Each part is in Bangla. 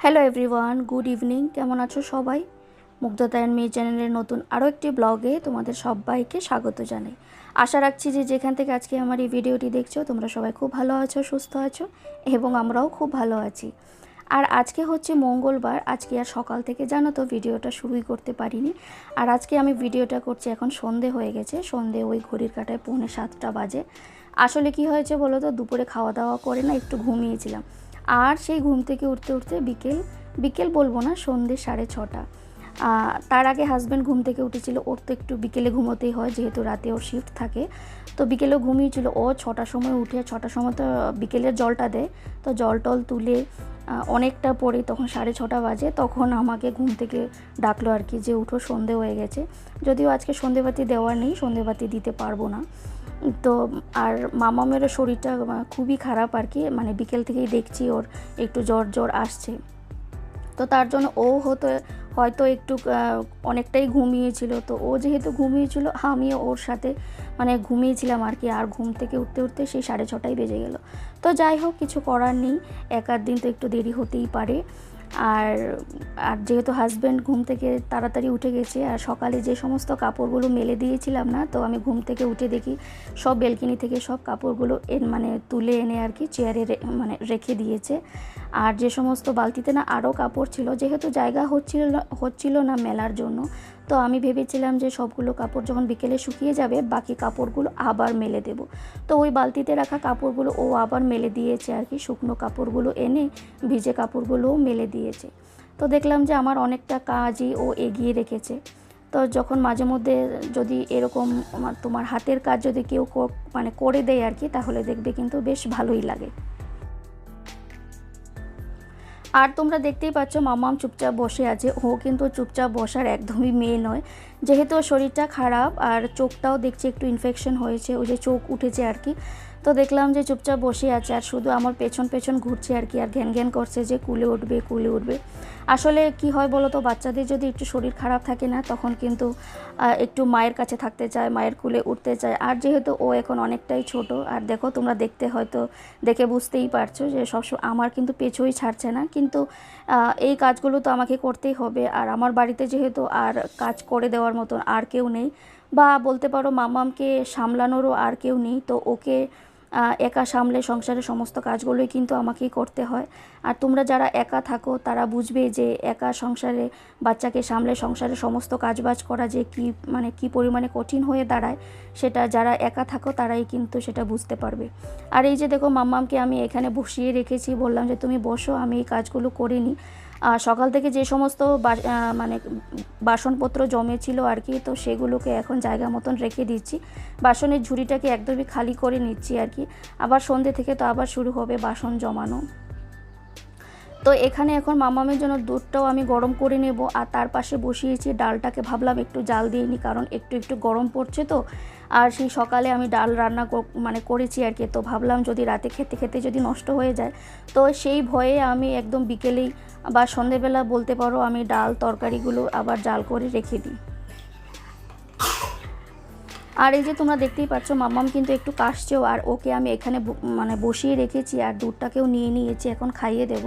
Hello everyone, good evening. কেমন আছো সবাই? মুগ্ধতা অ্যান্ড মি চ্যানেলের নতুন আরও একটি ব্লগে তোমাদের সবাইকে স্বাগত জানাই। আশা রাখছি যে যেখান থেকে আজকে আমার এই ভিডিওটি দেখছো তোমরা সবাই খুব ভালো আছো, সুস্থ আছো এবং আমরাও খুব ভালো আছি। আর আজকে হচ্ছে মঙ্গলবার। আজকে আর সকাল থেকে জানো তো ভিডিওটা শুরুই করতে পারিনি। আর আজকে আমি ভিডিওটা করছি, এখন সন্ধে হয়ে গেছে, সন্ধে ওই ঘড়ির কাঁটায় 6:45 বাজে। আসলে কি হয়েছে বলো তো, দুপুরে খাওয়া দাওয়া করে না একটু ঘুমিয়েছিলাম। আর সেই ঘুম থেকে উঠতে উঠতে বিকেল বলবো না, সন্ধ্যে 6:30। তার আগে হাজব্যান্ড ঘুম থেকে উঠেছিল। ওর তো একটু বিকেলে ঘুমোতেই হয়, যেহেতু রাতে ওর শিফট থাকে। তো বিকেলেও ঘুমিয়েছিল। ও 6টার সময় উঠে, 6টার সময় তো বিকেলের জলটা দেয়, তো জল টল তুলে অনেকটা পরে তখন 6:30 বাজে, তখন আমাকে ঘুম থেকে ডাকলো আর কি, যে উঠো সন্ধে হয়ে গেছে। যদিও আজকে সন্ধেবাতি দেওয়ার নেই, সন্ধেবাতি দিতে পারবো না। তো আর মামামেরও শরীরটা খুবই খারাপ আর কি, মানে বিকেল থেকেই দেখছি ওর একটু জ্বর আসছে। তো তার জন্য ও হয়তো একটু অনেকটাই ঘুমিয়েছিল। তো ও যেহেতু ঘুমিয়েছিল, আমিও ওর সাথে মানে ঘুমিয়েছিলাম আর কি। আর ঘুম থেকে উঠতে উঠতে সেই 6:30 বেজে গেল। তো যাই হোক, কিছু করার নেই, এক আধ দিন তো একটু দেরি হতেই পারে। আর আর যেহেতু হাজব্যান্ড ঘুম থেকে তাড়াতাড়ি উঠে গেছে, আর সকালে যে সমস্ত কাপড়গুলো মেলে দিয়েছিলাম না, তো আমি ঘুম থেকে উঠে দেখি সব বেলকনি থেকে সব কাপড়গুলো মানে তুলে এনে আর কি চেয়ারে মানে রেখে দিয়েছে। আর যে সমস্ত বালতিতে না আরও কাপড় ছিল, যেহেতু জায়গা হচ্ছিল না মেলার জন্য, তো আমি ভেবেছিলাম যে সবগুলো কাপড় যখন বিকেলে শুকিয়ে যাবে বাকি কাপড়গুলো আবার মেলে দেব। তো ওই বালতিতে রাখা কাপড়গুলো ও আবার মেলে দিয়েছে আর কি, শুকনো কাপড়গুলো এনে ভিজে কাপড়গুলোও মেলে দিয়েছে। তো দেখলাম যে আমার অনেকটা কাজই ও এগিয়ে রেখেছে। তো যখন মাঝে মধ্যে যদি এরকম তোমার হাতের কাজ যদি কেউ মানে করে দেয় আর কি, তাহলে দেখবে কিন্তু বেশ ভালোই লাগে। আর তোমরা দেখতেই পাচ্ছ মামাম চুপচাপ বসে আছে। ও কিন্তু চুপচাপ বসার একদমই মেয়ে নয়, যেহেতু ওর শরীরটা খারাপ আর চোখটাও দেখছি একটু ইনফেকশন হয়েছে, ওই যে চোখ উঠেছে আর কি। তো দেখলাম যে চুপচাপ বসে আছে আর শুধু আমার পেছন পেছন ঘুরছে আর কি, আর ঘ্যান করছে যে কুলে উঠবে। আসলে কি হয় বলো তো, বাচ্চাদের যদি একটু শরীর খারাপ থাকে না, তখন কিন্তু একটু মায়ের কাছে থাকতে চায়, মায়ের কুলে উঠতে চায়। আর যেহেতু ও এখন অনেকটাই ছোট, আর দেখো তোমরা দেখে বুঝতেই পারছো যে সবসময় আমার কিন্তু পেছোই ছাড়ছে না, কিন্তু এই কাজগুলো তো আমাকে করতেই হবে। আর আমার বাড়িতে যেহেতু আর কাজ করে দেওয়ার মতন আর কেউ নেই, বা বলতে পারো মামামকে সামলানোরও আর কেউ নেই, তো ওকে একা সামলে সংসারের সমস্ত কাজগুলোই কিন্তু আমাকেই করতে হয়। আর তোমরা যারা একা থাকো তারা বুঝবে যে একা সংসারে বাচ্চাকে সামলে সংসারের সমস্ত কাজবাজ করা যে কি পরিমাণে কঠিন হয়ে দাঁড়ায়, সেটা যারা একা থাকো তারাই কিন্তু সেটা বুঝতে পারবে। আর এই যে দেখো মাম্মামকে আমি এখানে বসিয়ে রেখেছি, বললাম যে তুমি বসো, আমি এই কাজগুলো করে নিই। সকাল থেকে যে সমস্ত মানে বাসনপত্র জমেছিল আর কি, তো সেগুলোকে এখন জায়গা মতন রেখে দিচ্ছি। বাসনের ঝুড়িটাকে একদমই খালি করে নিচ্ছি আর কি। আবার সন্ধ্যে থেকে তো আবার শুরু হবে বাসন জমানো। তো এখানে এখন মামামের জন্য দুধটাও আমি গরম করে নেব, আর তার পাশে বসিয়েছি ডালটাকে। ভাবলাম একটু জাল দিয়ে নিই, কারণ একটু গরম পড়ছে তো। আর সেই সকালে আমি ডাল রান্না করেছি আর কি, তো ভাবলাম যদি রাতে খেতে খেতে যদি নষ্ট হয়ে যায়, তো সেই ভয়ে আমি একদম বিকেলেই বা সন্ধেবেলা বলতে পারো আমি ডাল তরকারিগুলো আবার জাল করে রেখে দিই। আর এই যে তোমরা দেখতেই পাচ্ছ মাম্মাম কিন্তু একটু কাশছেও, আর ওকে আমি এখানে মানে বসিয়ে রেখেছি, আর দুধটাকেও নিয়ে নিয়েছি, এখন খাইয়ে দেব।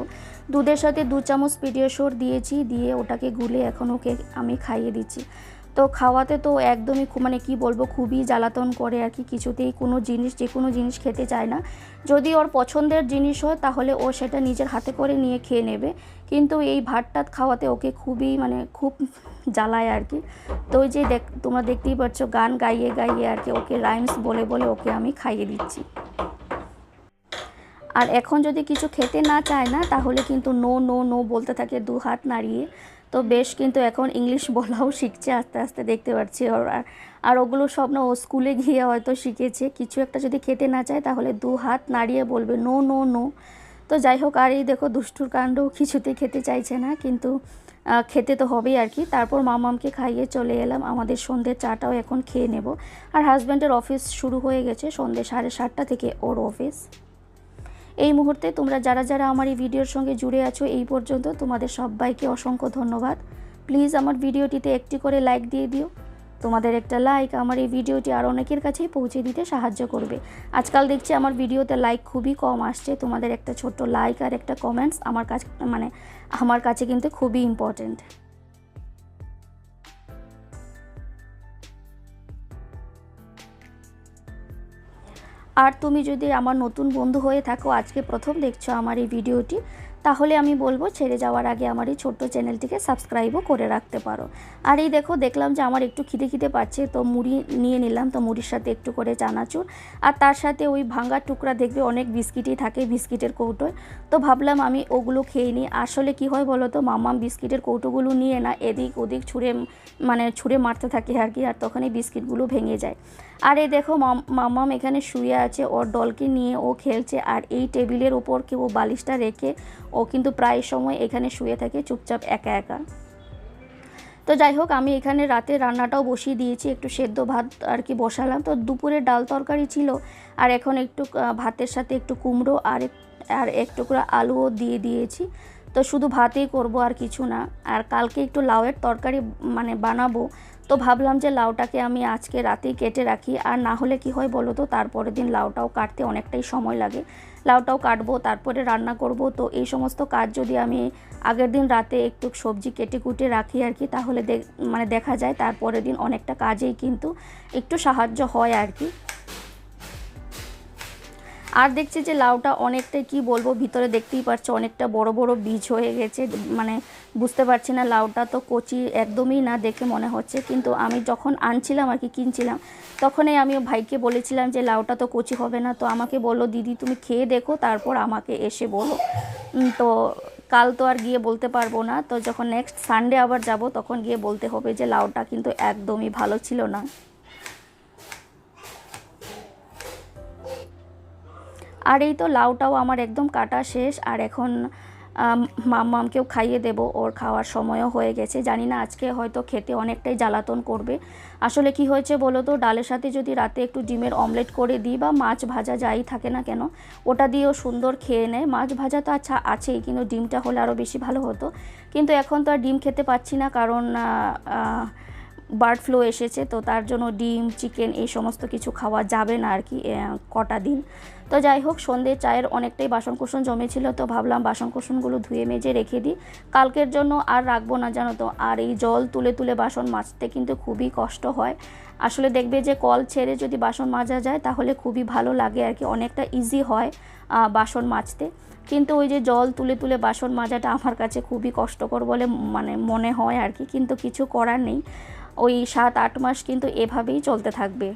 দুধের সাথে 2 চামচ পিডিয়াশোর দিয়েছি, দিয়ে ওটাকে গুলে এখন ওকে আমি খাইয়ে দিচ্ছি। তো খাওয়াতে তো একদমই মানে কি বলবো, খুবই জ্বালাতন করে আর কি, কিছুতেই যে কোনো জিনিস খেতে চায় না। যদি ওর পছন্দের জিনিস হয় তাহলে ও সেটা নিজের হাতে করে নিয়ে খেয়ে নেবে, কিন্তু এই ভাত খাওয়াতে ওকে খুব জ্বালায় আর কি। তো ওই যে তোমরা দেখতেই পাচ্ছ গান গাইয়ে আর কি ওকে রাইমস বলে ওকে আমি খাইয়ে দিচ্ছি। আর এখন যদি কিছু খেতে না চায় না, তাহলে কিন্তু নো নো নো বলতে থাকে 2 হাত নাড়িয়ে। তো বেশ কিন্তু এখন ইংলিশ বলাও শিখছে আস্তে আস্তে, দেখতে পাচ্ছি। আর ওগুলো সব না ও স্কুলে গিয়ে হয়তো শিখেছে। কিছু একটা যদি খেতে না চায় তাহলে 2 হাত নাড়িয়ে বলবে নো নো নো। তো যাই হোক, আর এই দেখো দুষ্টুর কাণ্ড, কিছুতেই খেতে চাইছে না, কিন্তু খেতে তো হবেই আর কি। তারপর মামামকে খাইয়ে চলে এলাম, আমাদের সন্ধ্যের চাটাও এখন খেয়ে নেব। আর হাজব্যান্ডের অফিস শুরু হয়ে গেছে, সন্ধ্যে 7:30 থেকে ওর অফিস। এই মুহূর্তে তোমরা যারা আমার এই ভিডিওর সঙ্গে জুড়ে আছো এই পর্যন্ত, তোমাদের সবাইকে অসংখ্য ধন্যবাদ। প্লিজ আমার ভিডিওটিতে একটি করে লাইক দিয়ে দিও। তোমাদের একটা লাইক আমার এই ভিডিওটি আর অনেকের কাছেই পৌঁছে দিতে সাহায্য করবে। আজকাল দেখছি আমার ভিডিওতে লাইক খুবই কম আসছে, তোমাদের একটা ছোট্ট লাইক আর একটা কমেন্টস আমার কাছে কিন্তু খুবই ইম্পর্টেন্ট। আর তুমি যদি আমার নতুন বন্ধু হয়ে থাকো, আজকে প্রথম দেখছো আমার এই ভিডিওটি, তাহলে আমি বলবো ছেড়ে যাওয়ার আগে আমার এই ছোট্ট চ্যানেলটিকে সাবস্ক্রাইবও করে রাখতে পারো। আর এই দেখলাম যে আমার একটু খিদে পাচ্ছে, তো মুড়ি নিয়ে নিলাম। তো মুড়ির সাথে একটু করে চানাচুর, আর তার সাথে ওই ভাঙা টুকরা দেখবে অনেক বিস্কিটই থাকে বিস্কিটের কৌটোয়, তো ভাবলাম আমি ওগুলো খেয়ে নিই। আসলে কি হয় বলো তো, মাম্মাম বিস্কিটের কৌটোগুলো নিয়ে না এদিক ওদিক ছুঁড়ে মারতে থাকে আর কি, আর তখন এই বিস্কিটগুলো ভেঙে যায়। আর এই দেখো মাম্মাম এখানে শুয়ে আছে, ওর ডলকে নিয়ে ও খেলছে। আর এই টেবিলের ওপর কেউ বালিশটা রেখে ও কিন্তু প্রায় সময় এখানে শুয়ে থাকে চুপচাপ একা একা। তো যাই হোক, আমি এখানে রাতে রান্নাটাও বসিয়ে দিয়েছি, একটু সেদ্ধ ভাত আর কি বসালাম। তো দুপুরে ডাল তরকারি ছিল, আর এখন একটু ভাতের সাথে একটু কুমড়ো আর এক টুকরা আলুও দিয়ে দিয়েছি। তো শুধু ভাতেই করব আর কিছু না। আর কালকে একটু লাউয়ের তরকারি বানাবো, তো ভাবলাম যে লাউটাকে আমি আজকে রাতেই কেটে রাখি। আর না হলে কি হয় বলো তো, তারপরের দিন লাউটাও কাটতে অনেকটাই সময় লাগে। লাউটাও কাটবো, তারপরে রান্না করব, তো এই সমস্ত কাজ যদি আমি আগের দিন রাতে একটু সবজি কেটে কুটে রাখি আর কি, তাহলে দেখা যায় তারপরের দিন অনেকটা কাজেই কিন্তু একটু সাহায্য হয় আর কি। আর দেখছি যে লাউটা অনেকটাই কি বলবো, ভিতরে দেখতেই পাচ্ছ অনেকটা বড় বড় বীজ হয়ে গেছে। বুঝতে পারছি না, লাউটা তো কচি একদমই না দেখে মনে হচ্ছে, কিন্তু আমি যখন আনছিলাম আর কি কিনছিলাম, তখনই আমি ভাইকে বলেছিলাম যে লাউটা তো কচি হবে না। তো আমাকে বললো দিদি তুমি খেয়ে দেখো, তারপর আমাকে এসে বলো। তো কাল তো আর গিয়ে বলতে পারবো না, তো যখন নেক্সট সানডে আবার যাব তখন গিয়ে বলতে হবে যে লাউটা কিন্তু একদমই ভালো ছিল না। আর এই তো লাউটাও আমার একদম কাটা শেষ, আর এখন মাম্মামকেও খাইয়ে দেব, ওর খাওয়ার সময়ও হয়ে গেছে। জানি না আজকে হয়তো খেতে অনেকটাই জ্বালাতন করবে। আসলে কি হয়েছে বলো তো, ডালের সাথে যদি রাতে একটু ডিমের অমলেট করে দিই বা মাছ ভাজা যাই থাকে না কেন, ওটা দিয়েও সুন্দর খেয়ে নেয়। মাছ ভাজা তো আচ্ছা আছেই, কিন্তু ডিমটা হলে আরও বেশি ভালো হতো। কিন্তু এখন তো আর ডিম খেতে পাচ্ছি না, কারণ বার্ড ফ্লু এসেছে, তো তার জন্য ডিম চিকেন এই সমস্ত কিছু খাওয়া যাবে না আর কি কটা দিন। তো যাই হোক, সন্ধ্যে চায়ের অনেকটাই বাসনকোসন জমেছিল, তো ভাবলাম বাসনকোসনগুলো ধুয়ে মেজে রেখে দিই, কালকের জন্য আর রাখবো না জানো তো। আর এই জল তুলে তুলে বাসন মাজতে কিন্তু খুবই কষ্ট হয়। আসলে দেখবে যে কল ছেড়ে যদি বাসন মাজা যায় তাহলে খুবই ভালো লাগে আর কি, অনেকটা ইজি হয় বাসন মাজতে। কিন্তু ওই যে জল তুলে তুলে বাসন মাজাটা আমার কাছে খুবই কষ্টকর বলে মনে হয় আর কি, কিন্তু কিছু করার নেই। ওই 7-8 মাস কিন্তু এভাবেই চলতে থাকবে।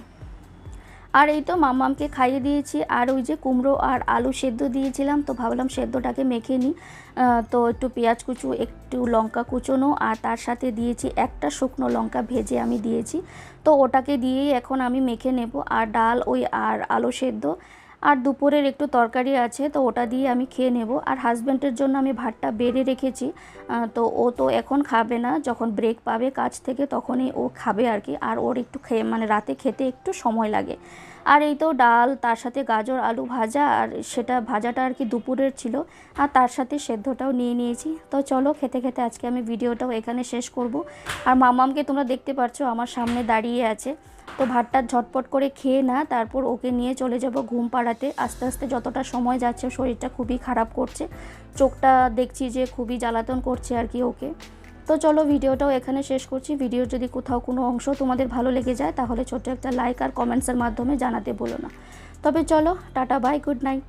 আর এই তো মাম্মামকে খাইয়ে দিয়েছি, আর ওই যে কুমড়ো আর আলু সেদ্ধ দিয়েছিলাম, তো ভাবলাম সেদ্ধটাকে মেখে নিই। তো একটু পেঁয়াজ কুচো, একটু লঙ্কা কুচোনো, আর তার সাথে দিয়েছি একটা শুকনো লঙ্কা ভেজে আমি দিয়েছি। তো ওটাকে দিয়েই এখন আমি মেখে নেব। আর ডাল আর আলু সেদ্ধ আর দুপুরের একটু তরকারি আছে, তো ওটা দিয়ে আমি খেয়ে নেব। আর হাজব্যান্ডের জন্য আমি ভাতটা বেড়ে রেখেছি, তো ও তো এখন খাবে না, যখন ব্রেক পাবে কাজ থেকে তখনই ও খাবে আর কি। আর ওর একটু রাতে খেতে একটু সময় লাগে। আর এই তো ডাল, তার সাথে গাজর আলু ভাজা, আর সেটা ভাজাটা আর কি দুপুরের ছিল, আর তার সাথে সেদ্ধটাও নিয়ে নিয়েছি। তো চলো খেতে খেতে আজকে আমি ভিডিওটাও এখানে শেষ করব। আর মামামকে তোমরা দেখতে পাচ্ছ আমার সামনে দাঁড়িয়ে আছে, তো ভাতটা ঝটপট করে খেয়ে না তারপর ওকে নিয়ে চলে যাব ঘুম পাড়াতে। আস্তে আস্তে যতটা সময় যাচ্ছে শরীরটা খুবই খারাপ করছে, চোখটা দেখছি যে খুবই জ্বালাতন করছে আর কি ওকে। তো চলো ভিডিওটাও এখানে শেষ করছি। ভিডিওর যদি কোথাও কোনো অংশ তোমাদের ভালো লেগে যায় তাহলে ছোট্ট একটা লাইক আর কমেন্টসের মাধ্যমে জানাতে ভুলো না। তবে চলো টাটা, বাই, গুড নাইট।